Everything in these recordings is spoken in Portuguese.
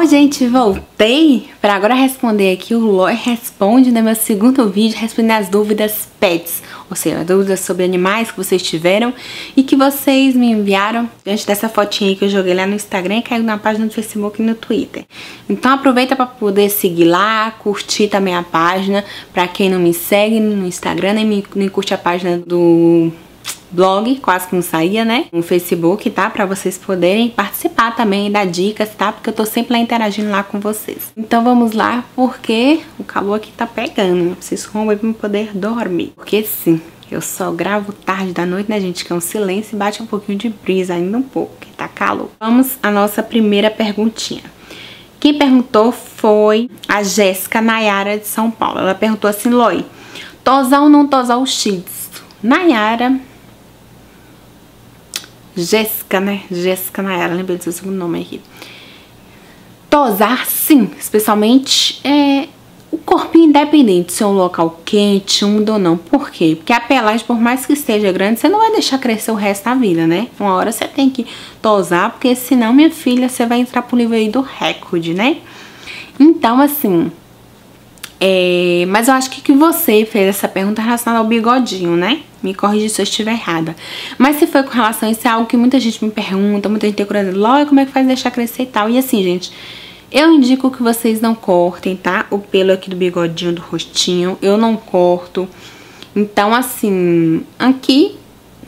gente, voltei para agora responder aqui o Loi Responde, né, meu segundo vídeo, respondendo as dúvidas pets, ou seja, dúvidas sobre animais que vocês tiveram e que vocês me enviaram diante dessa fotinha aí que eu joguei lá no Instagram e caiu na página do Facebook e no Twitter. Então aproveita para poder seguir lá, curtir também a página, para quem não me segue no Instagram, nem curte a página do blog, quase que não saía, né? No Facebook, tá? Pra vocês poderem participar também, dar dicas, tá? Porque eu tô sempre lá interagindo lá com vocês. Então vamos lá, porque o calor aqui tá pegando. Eu preciso comer pra poder dormir. Porque sim, eu só gravo tarde da noite, né, gente? Que é um silêncio e bate um pouquinho de brisa ainda um pouco, que tá calor. Vamos à nossa primeira perguntinha. Quem perguntou foi a Jéssica Nayara de São Paulo. Ela perguntou assim: Loi, tosar ou não tosar o shih tzu? Nayara... Jéssica, né? Jéssica Nayara, lembrei do seu segundo nome aqui. Tosar, sim, especialmente o corpinho independente, se é um local quente, úmido ou não. Por quê? Porque a pelagem, por mais que esteja grande, você não vai deixar crescer o resto da vida, né? Uma hora você tem que tosar, porque senão, minha filha, você vai entrar pro nível aí do recorde, né? Então, assim... mas eu acho que você fez essa pergunta relacionada ao bigodinho, né? Me corrija se eu estiver errada. Mas se foi com relação a isso, é algo que muita gente me pergunta, muita gente tem curiosidade, Loi, como é que faz deixar crescer e tal. E assim, gente, eu indico que vocês não cortem, tá? O pelo aqui do bigodinho, do rostinho, eu não corto. Então, assim, aqui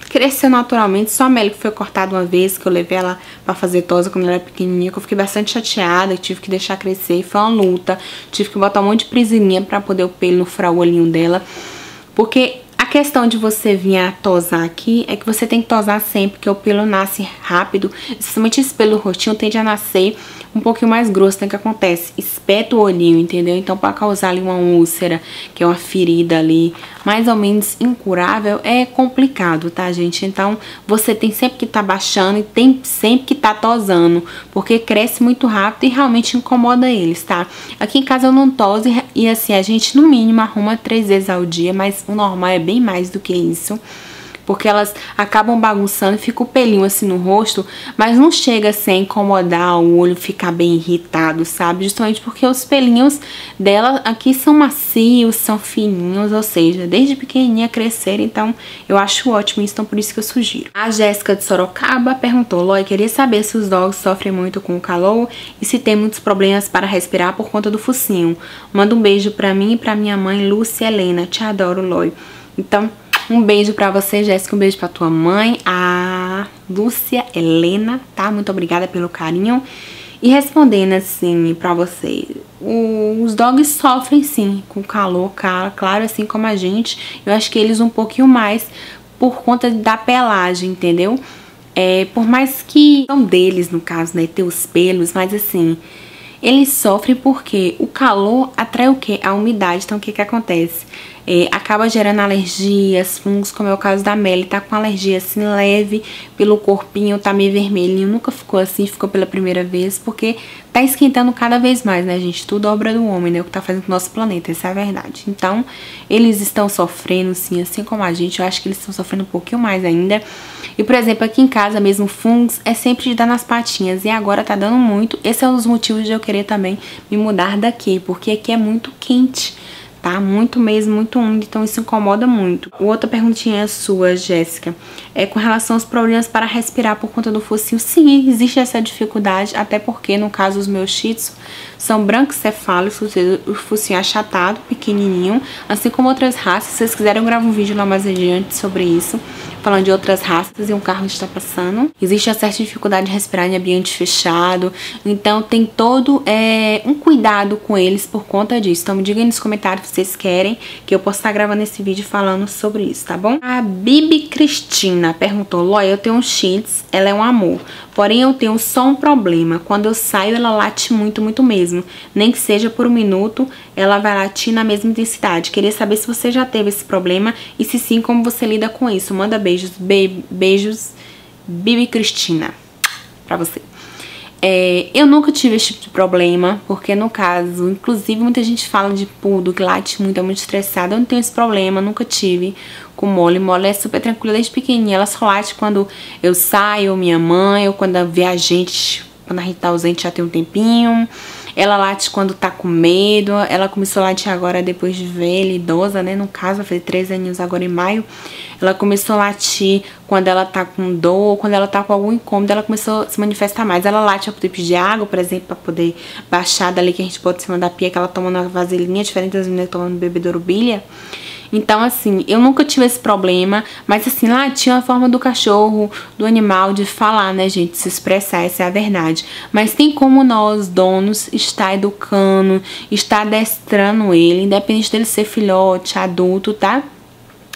cresceu naturalmente. Só a Melly que foi cortada uma vez, que eu levei ela pra fazer tosa quando ela era pequenininha, que eu fiquei bastante chateada, tive que deixar crescer, foi uma luta. Tive que botar um monte de presilinha pra poder o pelo não furar o olhinho dela. Porque a questão de você vir a tosar aqui é que você tem que tosar sempre, porque o pelo nasce rápido. Especialmente esse pelo rostinho tende a nascer um pouquinho mais grosso, né? Que acontece? Espeta o olhinho, entendeu? Então, para causar ali uma úlcera, que é uma ferida ali, mais ou menos incurável, é complicado, tá, gente? Então, você tem sempre que tá baixando e tem sempre que tá tosando, porque cresce muito rápido e realmente incomoda eles, tá? Aqui em casa eu não toso e assim, a gente no mínimo arruma 3 vezes ao dia, mas o normal é bem mais do que isso. Porque elas acabam bagunçando, fica o pelinho assim no rosto, mas não chega assim a incomodar, o olho ficar bem irritado, sabe? Justamente porque os pelinhos dela aqui são macios, são fininhos, ou seja, desde pequenininha cresceram, então eu acho ótimo isso, então por isso que eu sugiro. A Jéssica de Sorocaba perguntou: Loi, queria saber se os dogs sofrem muito com o calor e se tem muitos problemas para respirar por conta do focinho. Manda um beijo pra mim e pra minha mãe, Lúcia Helena. Te adoro, Loi. Então... um beijo pra você, Jéssica, um beijo pra tua mãe, a Lúcia Helena, tá? Muito obrigada pelo carinho. E respondendo assim pra você, os dogs sofrem sim com calor, claro, assim como a gente. Eu acho que eles um pouquinho mais por conta da pelagem, entendeu? Por mais que são deles, no caso, né, ter os pelos, mas assim... eles sofrem porque o calor atrai o quê? A umidade. Então, o que que acontece? Acaba gerando alergias, fungos, como é o caso da Melly, tá com alergia assim leve, pelo corpinho tá meio vermelhinho, nunca ficou assim, ficou pela primeira vez, porque tá esquentando cada vez mais, né, gente? Tudo obra do homem, né, o que tá fazendo com o nosso planeta, essa é a verdade. Então, eles estão sofrendo sim, assim como a gente, eu acho que eles estão sofrendo um pouquinho mais ainda. E, por exemplo, aqui em casa mesmo, fungos é sempre de dar nas patinhas, e agora tá dando muito. Esse é um dos motivos de eu querer também me mudar daqui, porque aqui é muito quente, tá? Muito mesmo, muito úmido, então isso incomoda muito. Outra perguntinha sua, Jéssica, é com relação aos problemas para respirar por conta do focinho. Sim, existe essa dificuldade, até porque, no caso, os meus shih tzu são brancocefálicos, ou seja, o focinho achatado, pequenininho, assim como outras raças. Se vocês quiserem, eu gravo um vídeo lá mais adiante sobre isso, falando de outras raças e um carro está passando. Existe uma certa dificuldade de respirar em ambiente fechado, então tem todo um cuidado com eles por conta disso. Então me digam aí nos comentários se vocês querem, que eu posso estar gravando esse vídeo falando sobre isso, tá bom? A Bibi Cristina perguntou: Loi, eu tenho um shih tzu, ela é um amor, porém eu tenho só um problema, quando eu saio ela late muito, muito mesmo, nem que seja por 1 minuto, ela vai latir na mesma intensidade. Queria saber se você já teve esse problema e se sim, como você lida com isso. Manda beijos, beijos, Bibi Cristina, pra você. Eu nunca tive esse tipo de problema, porque no caso, inclusive muita gente fala de poodle que late muito, é muito estressada. Eu não tenho esse problema, nunca tive com Molly. Molly é super tranquila desde pequenininha, ela só late quando eu saio, minha mãe, ou quando vê a gente quando a gente tá ausente já tem um tempinho. Ela late quando tá com medo. Ela começou a latir agora depois de ver ele idosa, né? No caso, ela fez 3 aninhos agora em maio. Ela começou a latir quando ela tá com dor, quando ela tá com algum incômodo, ela começou a se manifestar mais. Ela late ao poder pedir água, por exemplo, pra poder baixar dali que a gente bota em cima da pia, que ela toma na vasilhinha, diferente das meninas tomando bebedouro bilha. Então, assim, eu nunca tive esse problema, mas assim, latir é uma forma do cachorro, do animal, de falar, né, gente, se expressar, essa é a verdade. Mas tem como nós, donos, estar educando, estar adestrando ele, independente dele ser filhote, adulto, tá?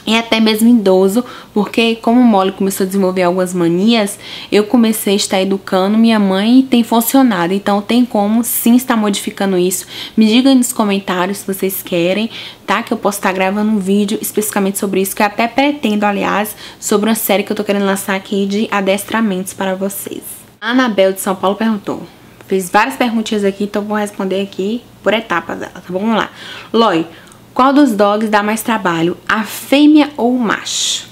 E até mesmo idoso, porque como o Molly começou a desenvolver algumas manias, eu comecei a estar educando minha mãe e tem funcionado. Então tem como sim estar modificando isso. Me digam nos comentários se vocês querem, tá? Que eu posso estar gravando um vídeo especificamente sobre isso, que eu até pretendo, aliás, sobre uma série que eu tô querendo lançar aqui de adestramentos para vocês. A Anabel de São Paulo perguntou. Fiz várias perguntinhas aqui, então vou responder aqui por etapas dela, tá bom? Vamos lá. Loi, qual dos dogs dá mais trabalho, a fêmea ou o macho?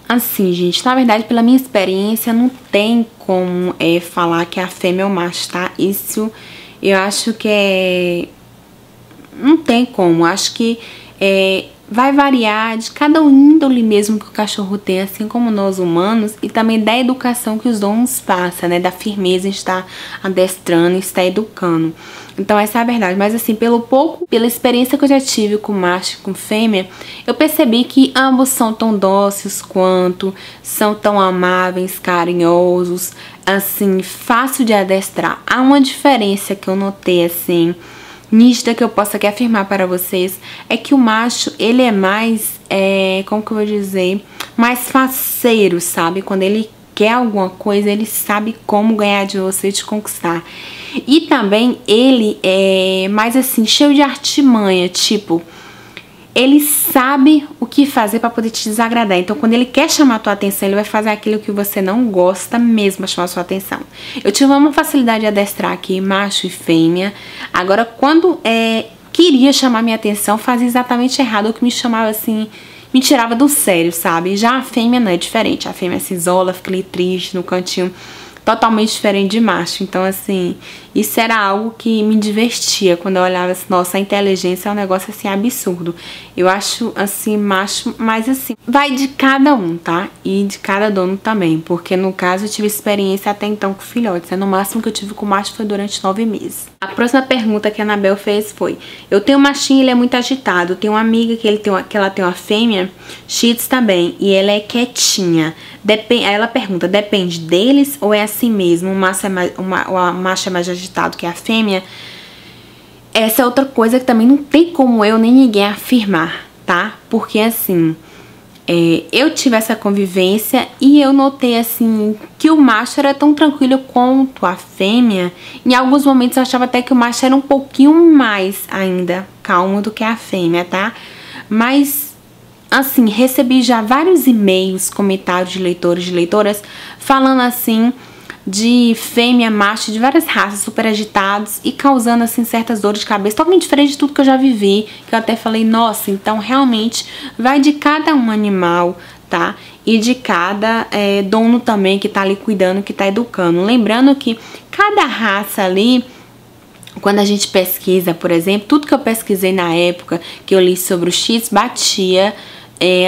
Assim, gente, na verdade, pela minha experiência, não tem como falar que a fêmea ou o macho, tá? Isso eu acho que é... Não tem como, acho que vai variar de cada índole mesmo que o cachorro tem, assim como nós humanos, e também da educação que os donos passam, né? Da firmeza em estar adestrando, estar educando. Então essa é a verdade, mas assim, pela experiência que eu já tive com macho e com fêmea, eu percebi que ambos são tão dóceis quanto, são tão amáveis, carinhosos, assim, fácil de adestrar. Há uma diferença que eu notei, assim, nítida, que eu posso aqui afirmar para vocês, é que o macho, ele é mais, como que eu vou dizer, mais faceiro, sabe? Quando ele quer alguma coisa, ele sabe como ganhar de você e te conquistar. E também ele é mais assim, cheio de artimanha, tipo, ele sabe o que fazer pra poder te desagradar. Então, quando ele quer chamar a tua atenção, ele vai fazer aquilo que você não gosta mesmo pra chamar a sua atenção. Eu tive uma facilidade de adestrar aqui, macho e fêmea. Agora, quando queria chamar minha atenção, fazia exatamente errado, o que me chamava assim, me tirava do sério, sabe? Já a fêmea não é diferente. A fêmea se isola, fica ali triste no cantinho, totalmente diferente de macho. Então, assim, isso era algo que me divertia quando eu olhava assim, nossa, a inteligência é um negócio assim absurdo. Eu acho assim, macho, mas assim, vai de cada um, tá? E de cada dono também, porque no caso eu tive experiência até então com filhotes, né? No máximo que eu tive com macho foi durante 9 meses. A próxima pergunta que a Anabel fez foi: eu tenho um machinho, ele é muito agitado. Eu tenho uma amiga que ela tem uma fêmea, Shih Tzu também, e ela é quietinha. Aí ela pergunta, depende deles ou é assim mesmo? O macho é mais agitado que a fêmea? Essa é outra coisa que também não tem como eu nem ninguém afirmar, tá? Porque assim, eu tive essa convivência e eu notei assim que o macho era tão tranquilo quanto a fêmea. Em alguns momentos eu achava até que o macho era um pouquinho mais ainda calmo do que a fêmea, tá? Mas assim, recebi já vários e-mails, comentários de leitores e leitoras falando assim de fêmea, macho, de várias raças super agitados e causando assim certas dores de cabeça, totalmente diferente de tudo que eu já vivi, que eu até falei, nossa, então realmente vai de cada um animal, tá? E de cada dono também que tá ali cuidando, que tá educando. Lembrando que cada raça ali, quando a gente pesquisa, por exemplo, tudo que eu pesquisei na época que eu li sobre o Shih Tzu batia,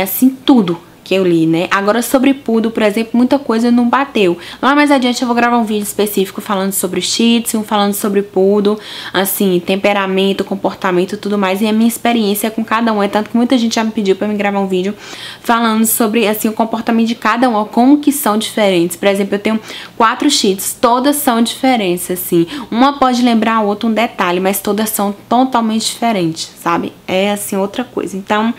assim, tudo que eu li, né? Agora sobre Poodle, por exemplo, muita coisa não bateu. Lá mais adiante eu vou gravar um vídeo específico falando sobre o Shih Tzu, falando sobre Poodle, assim, temperamento, comportamento e tudo mais, e a minha experiência com cada um. É tanto que muita gente já me pediu pra me gravar um vídeo falando sobre, assim, o comportamento de cada um, como que são diferentes. Por exemplo, eu tenho 4 Shih Tzus, todas são diferentes, assim. Uma pode lembrar a outra um detalhe, mas todas são totalmente diferentes, sabe? É, assim, outra coisa. Então,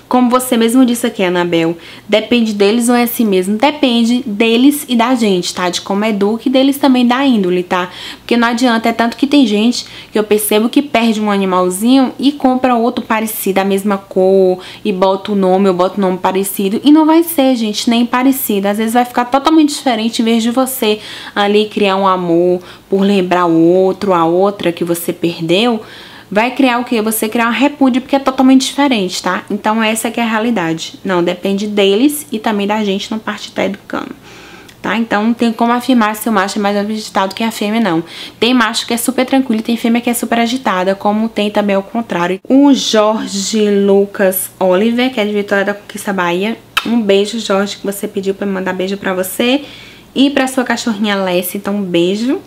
como você mesmo disse aqui, Anabel, depende deles ou é assim mesmo? Depende deles e da gente, tá? De como educa e deles também da índole, tá? Porque não adianta, é tanto que tem gente que eu percebo que perde um animalzinho e compra outro parecido, a mesma cor, e bota o nome, ou bota o nome parecido, e não vai ser, gente, nem parecido. Às vezes vai ficar totalmente diferente, em vez de você ali criar um amor por lembrar o outro, a outra que você perdeu, vai criar o quê? Você criar uma repúdio, porque é totalmente diferente, tá? Então essa que é a realidade. Não, depende deles e também da gente na parte de estar educando. tá? Então não tem como afirmar se o macho é mais agitado que a fêmea, não. Tem macho que é super tranquilo e tem fêmea que é super agitada, como tem também ao contrário. O Jorge Lucas Oliver, que é de Vitória da Conquista, Bahia. Um beijo, Jorge, que você pediu pra me mandar beijo pra você e pra sua cachorrinha Lessie, então um beijo.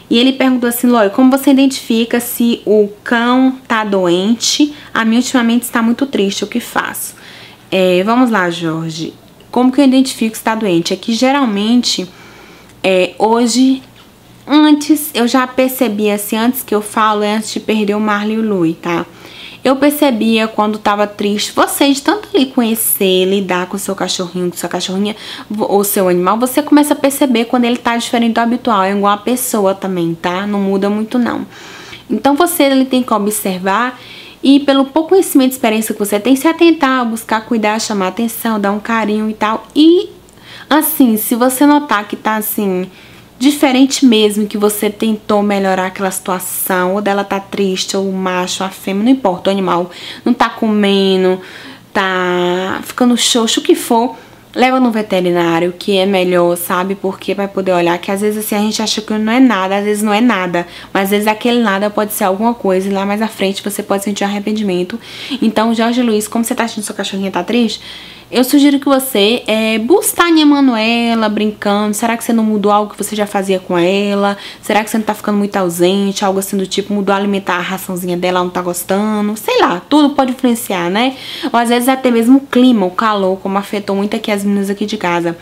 E ele perguntou assim, Loi, como você identifica se o cão tá doente? A minha ultimamente está muito triste, o que faço? Vamos lá, Jorge. Como que eu identifico se tá doente? É que geralmente, hoje, antes, eu já percebi assim, antes que eu falo, antes de perder o Marley e o Louie, tá? Eu percebia quando tava triste, você de tanto ali conhecer, lidar com o seu cachorrinho, com sua cachorrinha ou seu animal, você começa a perceber quando ele tá diferente do habitual, é igual a pessoa também, tá? Não muda muito não. Então você ele tem que observar e pelo pouco conhecimento e experiência que você tem, se atentar, buscar cuidar, chamar atenção, dar um carinho e tal. E assim, se você notar que tá assim diferente mesmo, que você tentou melhorar aquela situação, ou dela tá triste, ou o macho, a fêmea, não importa, o animal não tá comendo, tá ficando xoxo, o que for, leva no veterinário, que é melhor, sabe? Porque vai poder olhar, que às vezes assim a gente acha que não é nada, às vezes não é nada, mas às vezes aquele nada pode ser alguma coisa, e lá mais à frente você pode sentir arrependimento. Então, Jorge Luiz, como você tá achando que sua cachorrinha tá triste, eu sugiro que você busque estar animando ela, brincando. Será que você não mudou algo que você já fazia com ela? Será que você não tá ficando muito ausente? Algo assim do tipo, mudou a alimentar a raçãozinha dela, ela não tá gostando? Sei lá, tudo pode influenciar, né? Ou às vezes até mesmo o clima, o calor, como afetou muito aqui as meninas aqui de casa.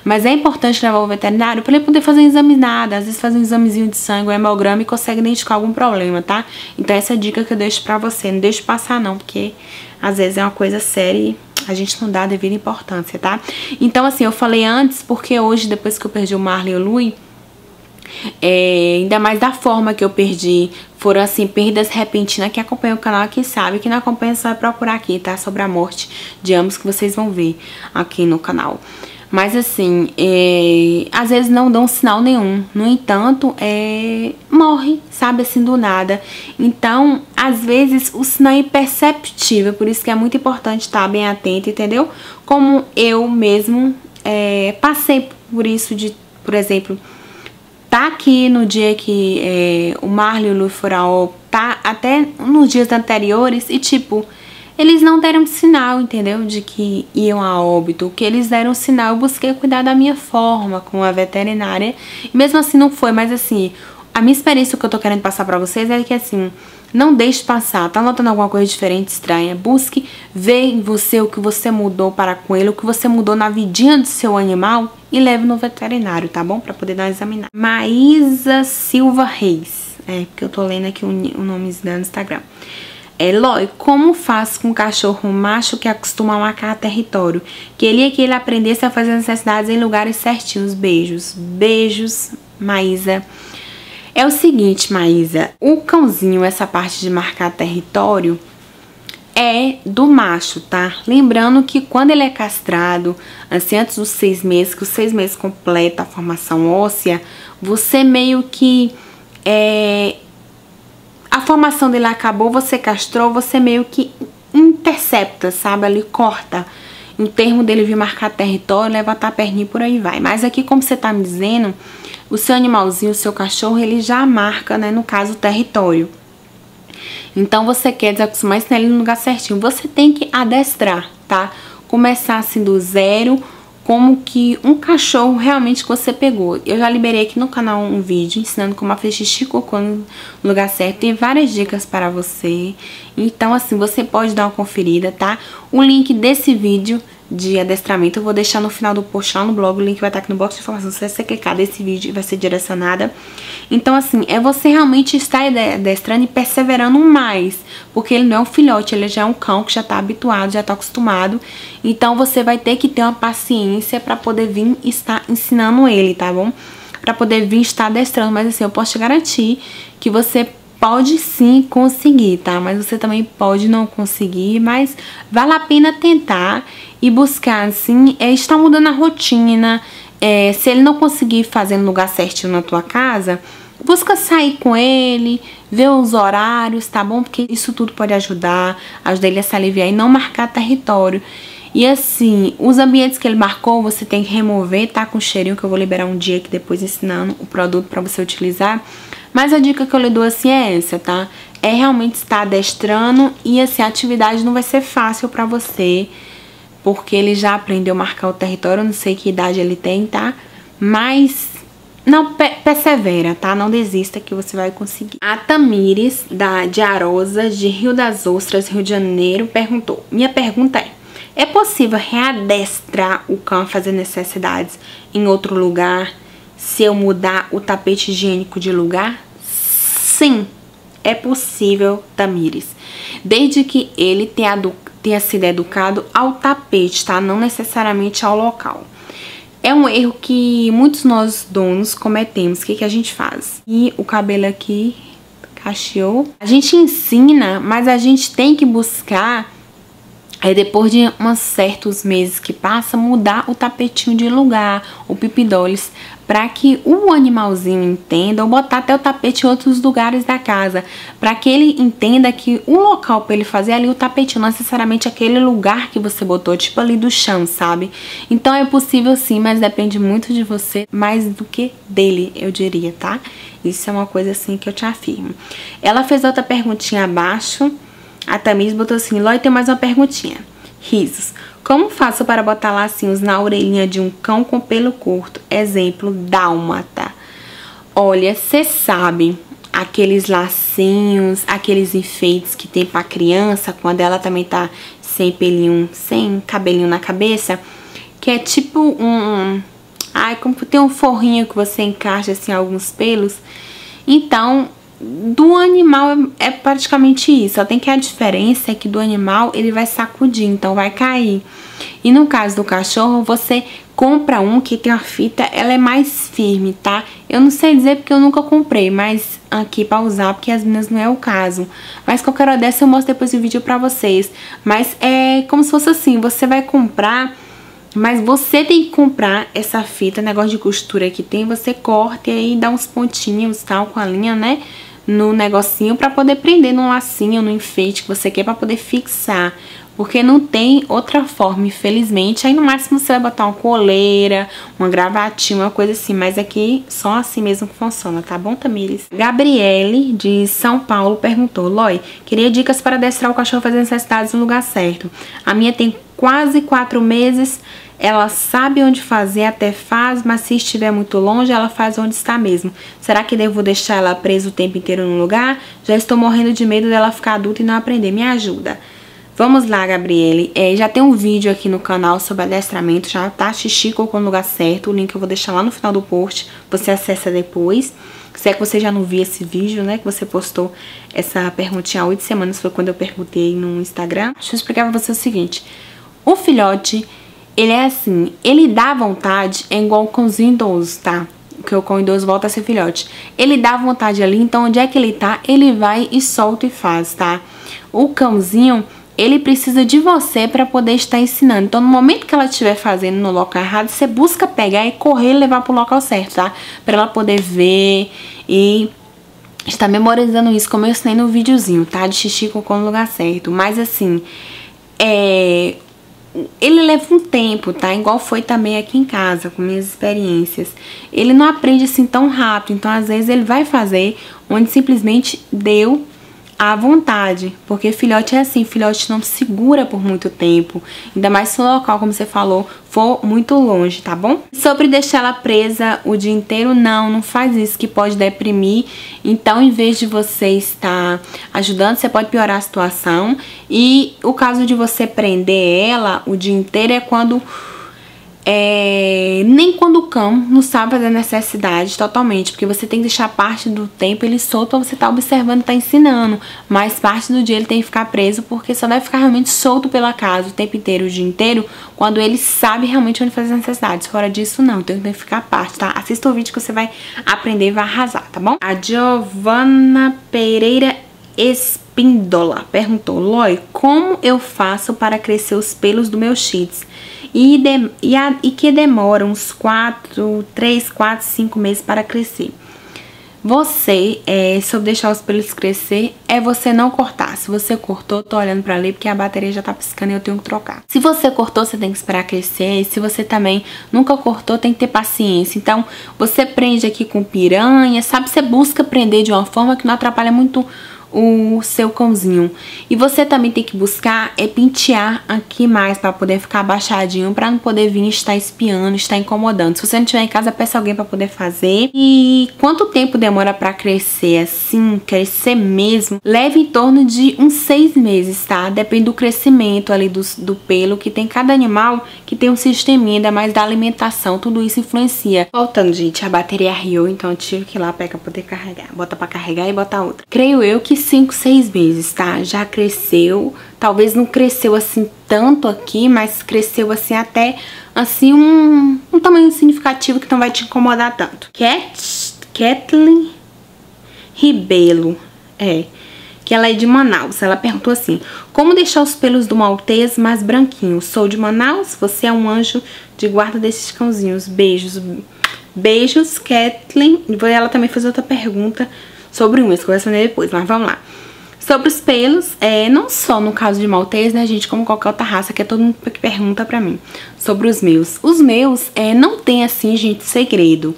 Mas é importante levar o veterinário para ele poder fazer um exame nada. Às vezes fazer um examezinho de sangue, um hemograma e consegue identificar algum problema, tá? Então essa é a dica que eu deixo pra você. Não deixe passar não, porque às vezes é uma coisa séria e a gente não dá a devida importância, tá? Então assim, eu falei antes porque hoje, depois que eu perdi o Marley e o Louie, ainda mais da forma que eu perdi, foram assim, perdas repentinas. Quem acompanha o canal aqui sabe, quem não acompanha só vai procurar aqui, tá? Sobre a morte de ambos que vocês vão ver aqui no canal. Mas assim, às vezes não dão sinal nenhum. No entanto, morre, sabe, assim, do nada. Então, às vezes, o sinal é imperceptível. Por isso que é muito importante estar bem atento, entendeu? Como eu mesmo passei por isso de, por exemplo, tá aqui no dia que o Marley e o Louie foram tá até nos dias anteriores e tipo, eles não deram sinal, entendeu? De que iam a óbito. O que eles deram sinal, eu busquei cuidar da minha forma com a veterinária. E mesmo assim não foi, mas assim, a minha experiência que eu tô querendo passar pra vocês é que assim, não deixe passar. Tá notando alguma coisa diferente, estranha? Busque ver em você o que você mudou para com ele, o que você mudou na vidinha do seu animal e leve no veterinário, tá bom? Pra poder dar uma examinada. Maísa Silva Reis. Porque eu tô lendo aqui o nome dela no Instagram. Loi, como faz com um cachorro macho que acostuma a marcar território? Queria que ele aprendesse a fazer as necessidades em lugares certinhos. Beijos. Beijos, Maísa. É o seguinte, Maísa, o cãozinho, essa parte de marcar território, é do macho, tá? Lembrando que quando ele é castrado, assim, antes dos 6 meses, que os 6 meses completa a formação óssea, você meio que a formação dele acabou, você castrou, você meio que intercepta, sabe? Ali corta. O termo dele vir marcar território, levantar a perninha e por aí vai. Mas aqui, como você tá me dizendo, o seu animalzinho, o seu cachorro, ele já marca, né? No caso, o território. Então, você quer desacostumar isso nele no lugar certinho. Você tem que adestrar, tá? Começar assim do zero, como que um cachorro realmente que você pegou. Eu já liberei aqui no canal um vídeo ensinando como a fazer xixi e cocô no lugar certo. Tem várias dicas para você. Então, assim, você pode dar uma conferida, tá? O link desse vídeo de adestramento eu vou deixar no final do post lá no blog. O link vai estar aqui no box de informação. Se você clicar nesse vídeo, vai ser direcionada. Então, assim, é você realmente estar adestrando e perseverando mais. Porque ele não é um filhote, ele já é um cão que já tá habituado, já tá acostumado. Então, você vai ter que ter uma paciência pra poder vir estar ensinando ele, tá bom? Pra poder vir estar adestrando. Mas, assim, eu posso te garantir que você pode sim conseguir, tá? Mas você também pode não conseguir, mas vale a pena tentar e buscar, assim, estar mudando a rotina. Se ele não conseguir fazer no lugar certinho na tua casa, busca sair com ele, ver os horários, tá bom? Porque isso tudo pode ajudar ele a se aliviar e não marcar território. E assim, os ambientes que ele marcou, você tem que remover, tá? Com cheirinho, que eu vou liberar um dia aqui depois ensinando o produto pra você utilizar. Mas a dica que eu lhe dou assim é essa, tá? É realmente estar adestrando e assim, a atividade não vai ser fácil pra você, porque ele já aprendeu a marcar o território, eu não sei que idade ele tem, tá? Mas não persevera, tá? Não desista que você vai conseguir. A Tamires, de Arosa, de Rio das Ostras, Rio de Janeiro, perguntou. Minha pergunta é possível readestrar o cão a fazer necessidades em outro lugar se eu mudar o tapete higiênico de lugar? Sim, é possível, Tamires. Desde que ele tenha sido educado ao tapete, tá? Não necessariamente ao local. É um erro que muitos nós donos cometemos. O que a gente faz? E o cabelo aqui cacheou. A gente ensina, mas a gente tem que buscar, depois de uns certos meses que passa, mudar o tapetinho de lugar, o pipidoles, para que o animalzinho entenda, ou botar até o tapete em outros lugares da casa, para que ele entenda que o local para ele fazer ali o tapetinho, não necessariamente aquele lugar que você botou, tipo ali do chão, sabe? Então é possível sim, mas depende muito de você, mais do que dele, eu diria, tá? Isso é uma coisa assim que eu te afirmo. Ela fez outra perguntinha abaixo. A Tamires botou assim: Loi, tem mais uma perguntinha. Risos. Como faço para botar lacinhos na orelhinha de um cão com pelo curto? Exemplo, dálmata. Olha, você sabe aqueles lacinhos, aqueles enfeites que tem pra criança, quando ela também tá sem pelinho, sem cabelinho na cabeça, que é tipo ai, como tem um forrinho que você encaixa assim alguns pelos. Então, do animal é praticamente isso, só tem que a diferença é que do animal ele vai sacudir, então vai cair. E no caso do cachorro, você compra um que tem a fita, ela é mais firme, tá? Eu não sei dizer porque eu nunca comprei, mas aqui pra usar, porque as minhas não é o caso. Mas qualquer hora dessa eu mostro depois o vídeo pra vocês. Mas é como se fosse assim, você vai comprar, mas você tem que comprar essa fita, negócio de costura que tem, você corta e aí dá uns pontinhos, tal, com a linha, né? No negocinho pra poder prender no lacinho, no enfeite que você quer pra poder fixar. Porque não tem outra forma, infelizmente. Aí no máximo você vai botar uma coleira, uma gravatinha, uma coisa assim. Mas aqui só assim mesmo que funciona, tá bom, Tamires? Gabriele, de São Paulo, perguntou: Loi, queria dicas para adestrar o cachorro a fazer necessidades no lugar certo. A minha tem quase 4 meses. Ela sabe onde fazer, até faz, mas se estiver muito longe, ela faz onde está mesmo. Será que devo deixar ela presa o tempo inteiro no lugar? Já estou morrendo de medo dela ficar adulta e não aprender. Me ajuda. Vamos lá, Gabriele. Já tem um vídeo aqui no canal sobre adestramento, já tá? Xixi colocou no lugar certo. O link eu vou deixar lá no final do post. Você acessa depois. Se é que você já não viu esse vídeo, né? Que você postou essa perguntinha há 8 semanas, foi quando eu perguntei no Instagram. Deixa eu explicar pra você o seguinte. O filhote, ele é assim, ele dá vontade, é igual o cãozinho idoso, tá? Que o cão idoso volta a ser filhote. Ele dá vontade ali, então onde é que ele tá, ele vai e solta e faz, tá? O cãozinho, ele precisa de você para poder estar ensinando. Então, no momento que ela estiver fazendo no local errado, você busca pegar e correr e levar pro local certo, tá? Pra ela poder ver e estar memorizando isso, como eu ensinei no videozinho, tá? De xixi cocô no lugar certo. Mas assim, ele leva um tempo, tá? Igual foi também aqui em casa, com minhas experiências. Ele não aprende assim tão rápido, então às vezes ele vai fazer onde simplesmente deu à vontade, porque filhote é assim, filhote não segura por muito tempo, ainda mais se o local, como você falou, for muito longe, tá bom? Sobre deixar ela presa o dia inteiro, não faz isso, que pode deprimir. Então, em vez de você estar ajudando, você pode piorar a situação. E o caso de você prender ela o dia inteiro é quando nem quando o cão não sabe fazer necessidade totalmente, porque você tem que deixar parte do tempo ele solto pra você tá observando, tá ensinando, mas parte do dia ele tem que ficar preso, porque só deve ficar realmente solto pela casa o tempo inteiro, o dia inteiro, quando ele sabe realmente onde fazer as necessidades. Fora disso não, então tem que ficar parte, tá? Assista o vídeo que você vai aprender e vai arrasar, tá bom? A Giovana Pereira Espíndola perguntou: Loi, como eu faço para crescer os pelos do meu Shih Tzu? E que demora uns 3, 4, 5 meses para crescer. sobre deixar os pelos crescer, é você não cortar. Se você cortou, tô olhando pra ali porque a bateria já tá piscando e eu tenho que trocar. Se você cortou, você tem que esperar crescer. E se você também nunca cortou, tem que ter paciência. Então, você prende aqui com piranha, sabe? Você busca prender de uma forma que não atrapalha muito o seu cãozinho. E você também tem que buscar pentear aqui mais para poder ficar abaixadinho, para não poder vir estar espiando, estar incomodando. Se você não estiver em casa, peça alguém para poder fazer. E quanto tempo demora para crescer assim, crescer mesmo? Leve em torno de uns 6 meses, tá? Depende do crescimento ali do pelo, que tem cada animal que tem um sisteminha, ainda mais da alimentação, tudo isso influencia. Voltando, gente, a bateria riu, então eu tive que ir lá pegar pra poder carregar. Bota pra carregar e bota outra. Creio eu que 5, 6 meses, tá? Já cresceu, talvez não cresceu assim tanto aqui, mas cresceu assim até assim um tamanho significativo que não vai te incomodar tanto. Kathleen Ribelo, que ela é de Manaus. Ela perguntou assim: como deixar os pelos do Maltês mais branquinhos? Sou de Manaus, você é um anjo de guarda desses cãozinhos. Beijos. Beijos, Kathleen. Ela também fez outra pergunta sobre unhas, que eu vou responder depois, mas vamos lá. Sobre os pelos, não só no caso de Maltês, né, gente, como qualquer outra raça, que é todo mundo que pergunta pra mim sobre os meus. Os meus, não tem assim, gente, segredo.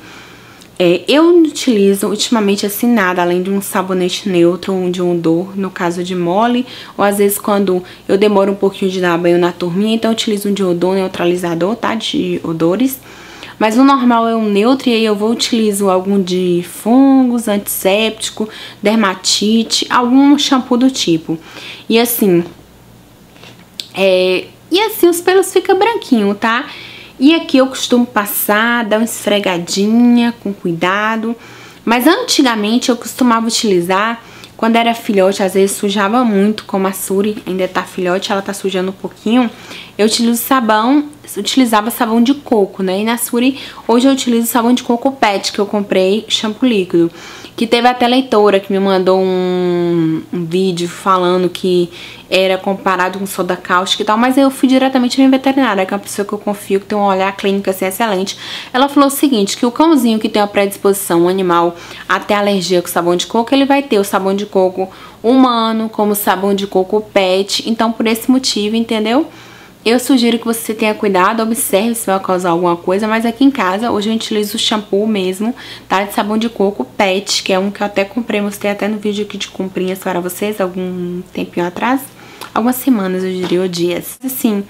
Eu não utilizo ultimamente assim nada, além de um sabonete neutro, de um odor, no caso de Molly, ou às vezes quando eu demoro um pouquinho de dar banho na turminha, então eu utilizo um de odor neutralizador, tá, de odores. Mas o normal é um neutro, e aí eu utilizo algum de fungos, antisséptico, dermatite, algum shampoo do tipo. E assim, os pelos ficam branquinhos, tá? E aqui eu costumo passar, dar uma esfregadinha com cuidado. Mas antigamente eu costumava utilizar, quando era filhote, às vezes sujava muito, como a Suri ainda tá filhote, ela tá sujando um pouquinho. Eu utilizava sabão de coco, né? E na Suri, hoje eu utilizo sabão de coco Pet, que eu comprei shampoo líquido. Que teve até leitora que me mandou um vídeo falando que era comparado com soda cáustica e tal, mas eu fui diretamente à minha veterinária, que é uma pessoa que eu confio, que tem um olhar clínico assim excelente. Ela falou o seguinte, que o cãozinho que tem uma predisposição, um animal, até alergia com sabão de coco, ele vai ter o sabão de coco humano, como sabão de coco Pet. Então, por esse motivo, entendeu? Eu sugiro que você tenha cuidado, observe se vai causar alguma coisa, mas aqui em casa, hoje eu utilizo o shampoo mesmo, tá? De sabão de coco Pet, que é um que eu até comprei, mostrei até no vídeo aqui de comprinhas para vocês, algum tempinho atrás. Algumas semanas, eu diria, ou dias. Assim,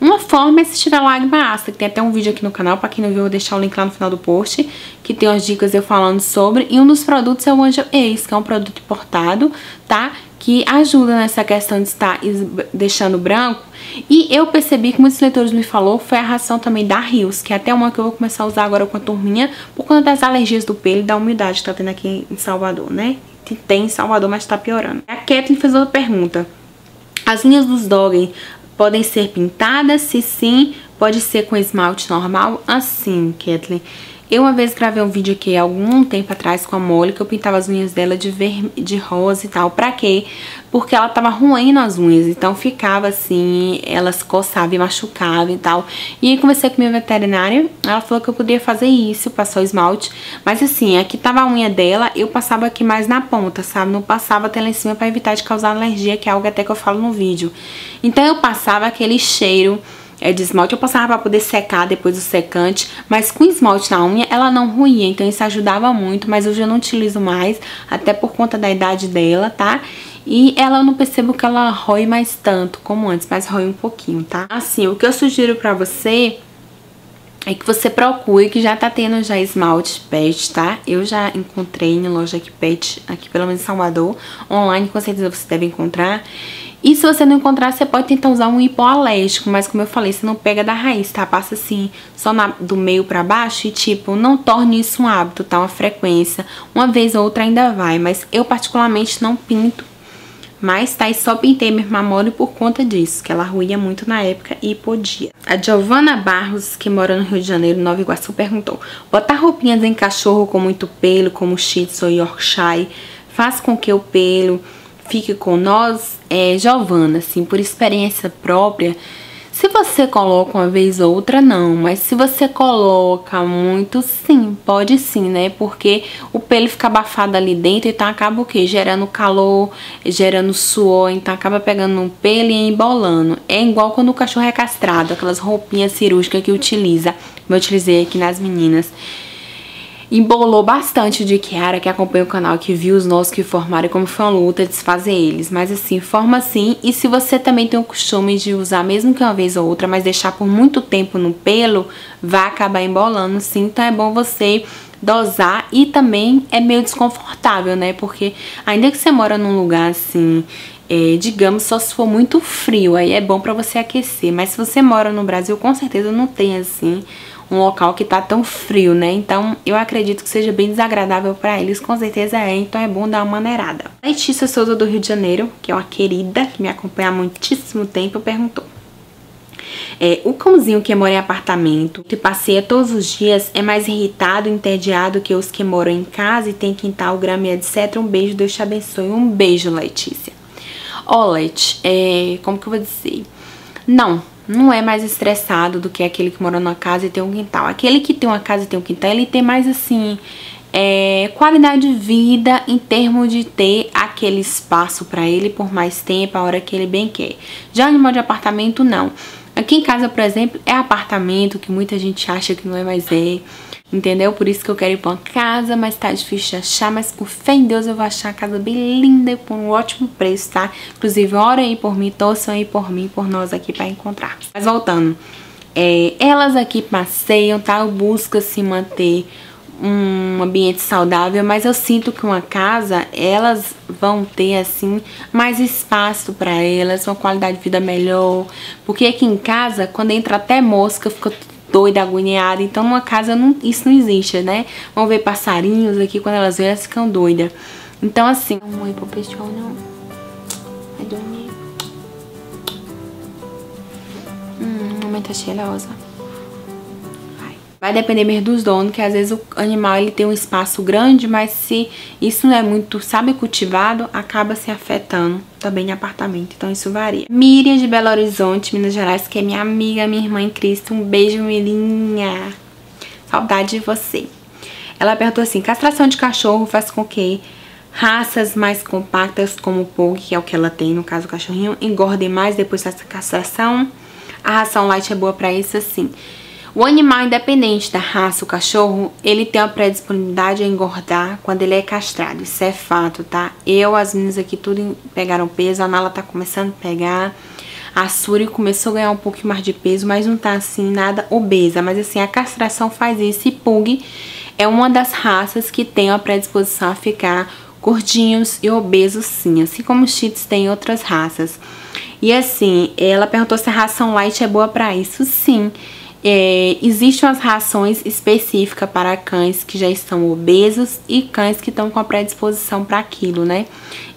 uma forma é se tiver lágrima ácida, que tem até um vídeo aqui no canal, pra quem não viu, eu vou deixar o link lá no final do post, que tem umas dicas eu falando sobre. E um dos produtos é o Angel Ace, que é um produto importado, tá? Que ajuda nessa questão de estar deixando branco. E eu percebi que muitos leitores me falaram, foi a ração também da Rios, que é até uma que eu vou começar a usar agora com a turminha, por conta das alergias do pelo e da umidade que tá tendo aqui em Salvador, né? Que tem em Salvador, mas tá piorando. A Kathleen fez outra pergunta. As unhas dos doggy podem ser pintadas? Se sim, pode ser com esmalte normal? Assim, Kathleen. Eu uma vez gravei um vídeo aqui há algum tempo atrás com a Molly, que eu pintava as unhas dela de rosa e tal. Pra quê? Porque ela tava roendo as unhas, então ficava assim, elas coçavam e machucavam e tal. E aí conversei com minha veterinária, ela falou que eu podia fazer isso, passar o esmalte. Mas assim, aqui tava a unha dela, eu passava aqui mais na ponta, sabe? Não passava até lá em cima pra evitar de causar alergia, que é algo até que eu falo no vídeo. Então eu passava aquele cheiro de esmalte, eu passava pra poder secar depois do secante, mas com esmalte na unha ela não ruía, então isso ajudava muito, mas hoje eu não utilizo mais, até por conta da idade dela, tá? E ela, eu não percebo que ela rói mais tanto como antes, mas rói um pouquinho, tá? Assim, o que eu sugiro pra você é que você procure, que já tá tendo já esmalte Pet, tá? Eu já encontrei em loja aqui Pet, aqui pelo menos em Salvador, online com certeza você deve encontrar. E se você não encontrar, você pode tentar usar um hipoalérgico, mas como eu falei, você não pega da raiz, tá? Passa assim, só do meio pra baixo e tipo, não torne isso um hábito, tá? Uma frequência, uma vez ou outra ainda vai, mas eu particularmente não pinto. Mas tá, e só pintei mesmo a Molly por conta disso, que ela ruía muito na época e podia. A Giovana Barros, que mora no Rio de Janeiro, Nova Iguaçu, perguntou: botar roupinhas em cachorro com muito pelo, como Shih Tzu ou Yorkshire, faz com que o pelo fique com nós? Giovana, assim, por experiência própria, Se você coloca uma vez ou outra, não. Mas se você coloca muito, sim, pode sim, né? Porque o pelo fica abafado ali dentro, então acaba o quê? Gerando calor, gerando suor, então acaba pegando no pelo e embolando. É igual quando o cachorro é castrado, aquelas roupinhas cirúrgicas que utiliza, como eu utilizei aqui nas meninas. Embolou bastante de Kiara, que acompanha o canal, que viu os nossos que formaram e como foi uma luta desfazer eles. Mas assim, forma assim. E se você também tem o costume de usar, mesmo que uma vez ou outra, mas deixar por muito tempo no pelo, vai acabar embolando sim. Então é bom você dosar e também é meio desconfortável, né? Porque ainda que você mora num lugar assim, digamos, só se for muito frio, aí é bom pra você aquecer. Mas se você mora no Brasil, com certeza não tem assim um local que tá tão frio, né? Então, eu acredito que seja bem desagradável pra eles, com certeza é. Então, é bom dar uma maneirada. Letícia Souza, do Rio de Janeiro, que é uma querida, que me acompanha há muitíssimo tempo, perguntou. O cãozinho que mora em apartamento, que passeia todos os dias, é mais irritado, entediado que os que moram em casa e tem quintal, grama e etc. Um beijo, Deus te abençoe. Um beijo, Letícia. Leti, como que eu vou dizer? Não é mais estressado do que aquele que mora numa casa e tem um quintal. Aquele que tem uma casa e tem um quintal, ele tem mais assim, qualidade de vida em termos de ter aquele espaço pra ele por mais tempo, a hora que ele bem quer. Já animal de apartamento, não. Aqui em casa, por exemplo, é apartamento, que muita gente acha que não é, mas entendeu? Por isso que eu quero ir pra uma casa, mas tá difícil de achar, mas com fé em Deus eu vou achar uma casa bem linda e por um ótimo preço, tá? Inclusive, orem aí por mim, torçam aí por mim, por nós aqui pra encontrar. Mas voltando, elas aqui passeiam, tá? Eu busco assim manter um ambiente saudável, mas eu sinto que uma casa, elas vão ter assim mais espaço pra elas, uma qualidade de vida melhor, porque aqui em casa, quando entra até mosca, fica doida, agoniada. Então numa casa isso não existe, né? Vão ver passarinhos aqui, quando elas veem, elas ficam doidas. Então assim, não vou ir pro pessoal não. Vai dormir. Mamãe tá cheirosa. Vai depender mesmo dos donos, que às vezes o animal ele tem um espaço grande, mas se isso não é muito, sabe, cultivado, acaba se afetando também em apartamento. Então isso varia. Miriam de Belo Horizonte, Minas Gerais, que é minha amiga, minha irmã em Cristo. Um beijo, Mirinha. Saudade de você. Ela perguntou assim, castração de cachorro faz com que raças mais compactas, como o Pug, que é o que ela tem, no caso o cachorrinho, engordem mais depois dessa castração? A ração light é boa pra isso, assim. O animal, independente da raça, o cachorro, ele tem uma predisponibilidade a engordar quando ele é castrado. Isso é fato, tá? As meninas aqui tudo pegaram peso, a Nala tá começando a pegar. A Suri começou a ganhar um pouco mais de peso, mas não tá assim, nada obesa. Mas assim, a castração faz isso. E Pug é uma das raças que tem uma predisposição a ficar gordinhos e obesos, sim. Assim como os Shih Tzus tem outras raças. E assim, ela perguntou se a ração light é boa pra isso. Sim. Existem as rações específicas para cães que já estão obesos e cães que estão com a predisposição para aquilo, né?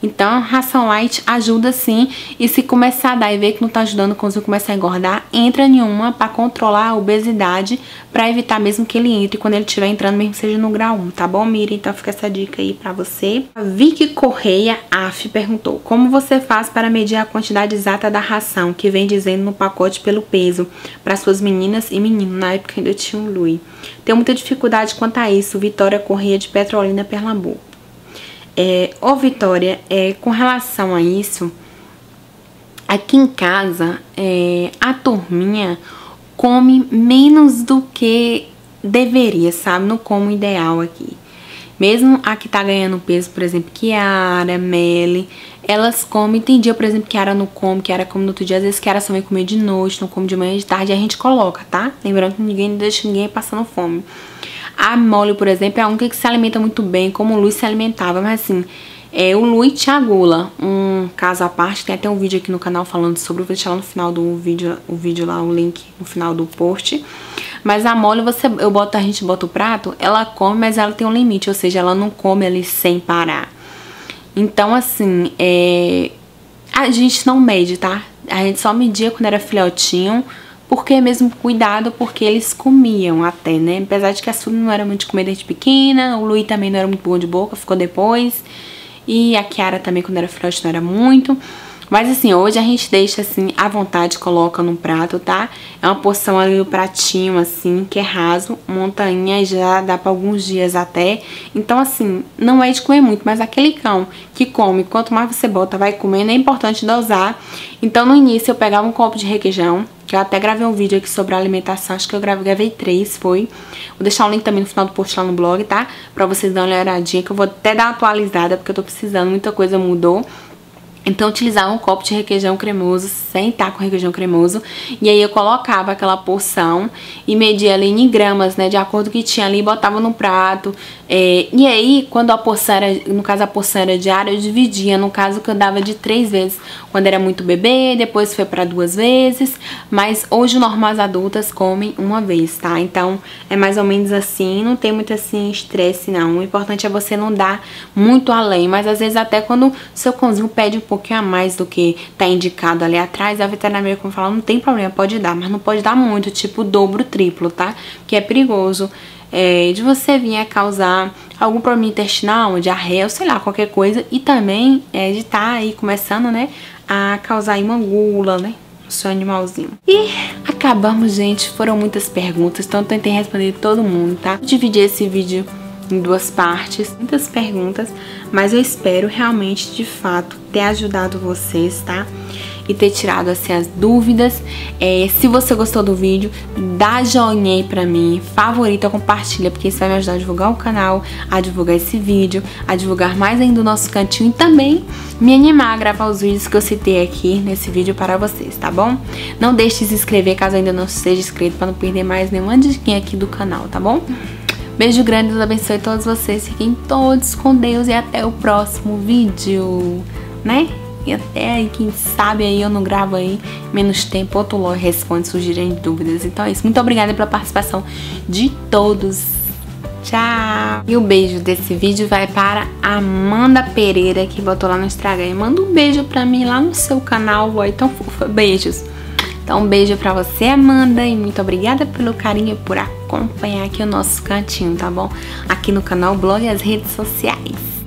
Então, a ração light ajuda sim. E se começar a dar e ver que não tá ajudando quando você começar a engordar, entra em uma para controlar a obesidade, para evitar mesmo que ele entre quando ele estiver entrando, mesmo que seja no grau 1, tá bom, Miriam? Então fica essa dica aí pra você. A Vicky Correia perguntou: como você faz para medir a quantidade exata da ração que vem dizendo no pacote pelo peso para suas meninas e menino? Na época ainda tinha um Lui. Tenho muita dificuldade quanto a isso. Vitória Correia, de Petrolina, Pernambuco. Vitória, com relação a isso, aqui em casa, a turminha come menos do que deveria, sabe? Não como o ideal aqui. Mesmo a que tá ganhando peso, por exemplo, Kiara, Melly, elas comem. Tem dia, por exemplo, que Kiara não come, Kiara come no outro dia. Às vezes Kiara só vem comer de noite, não come de manhã, de tarde, e a gente coloca, tá? Lembrando que ninguém deixa ninguém passando fome. A Molly, por exemplo, é a única que se alimenta muito bem, como o Luiz se alimentava. Mas assim, o Luiz tinha gula, um caso à parte. Tem até um vídeo aqui no canal falando sobre, vou deixar lá no final do vídeo, lá, o link no final do post. Mas a Molly, a gente bota o prato, ela come, mas ela tem um limite, ou seja, ela não come ali sem parar. Então, assim, a gente não mede, tá? A gente só media quando era filhotinho, porque mesmo cuidado, porque eles comiam até, né? Apesar de que a Suri não era muito de comer desde pequena, o Luiz também não era muito bom de boca, ficou depois. E a Kiara também, quando era filhote, não era muito. Mas assim, hoje a gente deixa assim à vontade, coloca num prato, tá? É uma porção ali no pratinho assim, que é raso, montanha, já dá pra alguns dias até. Então assim, não é de comer muito, mas aquele cão que come, quanto mais você bota, vai comendo, é importante dosar. Então no início eu pegava um copo de requeijão, que eu até gravei um vídeo aqui sobre a alimentação, acho que eu gravei 3, foi. Vou deixar um link também no final do post lá no blog, tá? Pra vocês darem uma olhadinha, que eu vou até dar uma atualizada, porque eu tô precisando, muita coisa mudou. Então eu utilizava um copo de requeijão cremoso, sem estar com requeijão cremoso. E aí eu colocava aquela porção e media ali em gramas, né, de acordo com o que tinha ali, botava no prato. E aí, quando a porção era, no caso a porção era diária, eu dividia. No caso que eu dava de 3 vezes quando era muito bebê, depois foi pra 2 vezes. Mas hoje o normal as adultas comem 1 vez, tá? Então é mais ou menos assim, não tem muito assim estresse não. O importante é você não dar muito além, mas às vezes até quando seu cãozinho pede um pouquinho a mais do que tá indicado ali atrás, a veterinária como fala, não tem problema, pode dar, mas não pode dar muito, tipo dobro, triplo, tá? Que é perigoso de você vir a causar algum problema intestinal, diarreia, ou sei lá, qualquer coisa, e também de estar aí começando, né, a causar aí uma gula, né, no seu animalzinho. E acabamos, gente, foram muitas perguntas, então eu tentei responder todo mundo, tá? Eu dividi esse vídeo em 2 partes, muitas perguntas, mas eu espero realmente, de fato, ter ajudado vocês, tá? E ter tirado, assim, as dúvidas. Se você gostou do vídeo, dá joinha aí pra mim, favorita, compartilha, porque isso vai me ajudar a divulgar o canal, a divulgar esse vídeo, a divulgar mais ainda o nosso cantinho e também me animar a gravar os vídeos que eu citei aqui nesse vídeo para vocês, tá bom? Não deixe de se inscrever caso ainda não seja inscrito, pra não perder mais nenhuma diquinha aqui do canal, tá bom? Beijo grande, Deus abençoe todos vocês, fiquem todos com Deus e até o próximo vídeo, né? E até aí, quem sabe aí eu não gravo aí menos tempo, outro log responde, surgirem dúvidas. Então é isso, muito obrigada pela participação de todos. Tchau! E o beijo desse vídeo vai para Amanda Pereira, que botou lá no Instagram. Manda um beijo pra mim lá no seu canal, vai tão fofa. Beijos! Então um beijo pra você, Amanda, e muito obrigada pelo carinho e por acompanhar aqui o nosso cantinho, tá bom? Aqui no canal, blog e as redes sociais.